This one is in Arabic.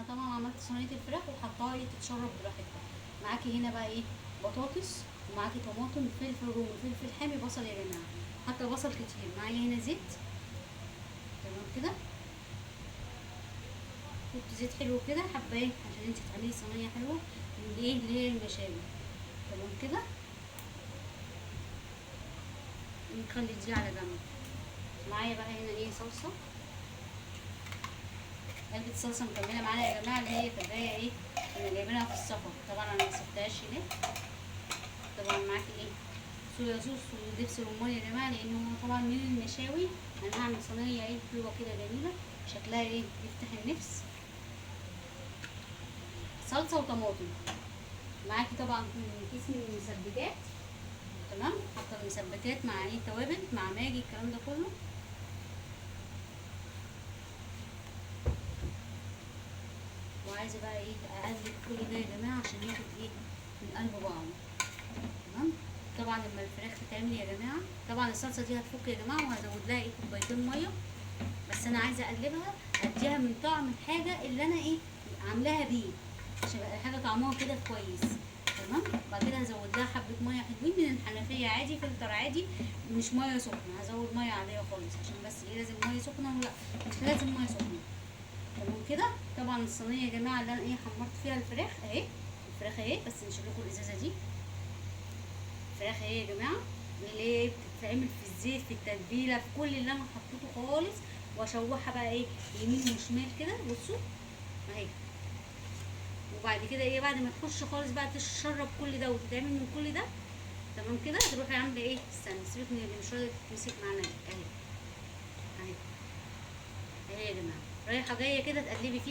انا طبعا عملت صينيه الفراخ وحطاها ايه تتشرب براحتها. معاكي هنا بقى ايه بطاطس، ومعاكي طماطم، فلفل رومي، فلفل حامي، بصل يا جماعه، حتى بصل كتير. معايا هنا زيت، تمام كده. حط زيت حلو كده حبايه عشان انت تعملي صينيه حلوه من ايه اللي هي المشاوي، تمام كده. نخلي دي على جنب. معايا بقى هنا ايه صلصه، علبة صلصة مكملة معانا يا جماعة، اللي هي كباية ايه كنا جايبينها في السفر. طبعا انا مسبتهاش هناك. طبعا معاكي ايه صويا صوص ودبس رمان يا جماعة، لان هو طبعا من المشاوي. انا هعمل صينية ايه حلوة كده جميلة شكلها ايه يفتح النفس. صلصة وطماطم. معاكي طبعا كيس من المسبكات، تمام. حاطة المسبكات مع ايه توابل مع ماجي الكلام ده كله. وعايزة بقى ايه اقلب كل ده يا جماعة عشان ياخد ايه من قلب بعض، تمام. طبعا لما الفراخ تتعمل يا جماعه، طبعا الصلصه دي هتفك يا جماعه، وهزود لها ايه كوبايتين ميه. بس انا عايزه اقلبها اديها من طعم الحاجه اللي انا ايه عاملاها بيه، عشان يبقى الحاجه طعمها كده كويس، تمام. بعد كده هزود لها حبه ميه حلوين من الحنفيه عادي، فلتر عادي، مش ميه سخنه. هزود ميه عاديه خالص عشان بس ايه لازم ميه سخنه ولا مش لازم ميه سخنه، تمام كده. طبعا الصينيه يا جماعه اللي انا ايه حمرت فيها الفراخ اهي، الفراخ اهي. بس نشيل لكم الازازه دي. الفراخ اهي يا جماعه اللي هي بتتعمل في الزيت في التتبيله في كل اللي انا حطيته خالص، واشوحها بقى ايه يمين وشمال كده، بصوا اهي. وبعد كده ايه بعد ما تخش خالص بقى تشرب كل ده وتتعمل من كل ده، تمام كده. هتروحي عامله ايه استني سيبك من اللي مش راضيه تتمسك معانا دي اهي. اهي اهي يا جماعه رايحه جايه كده تقلبي فيها.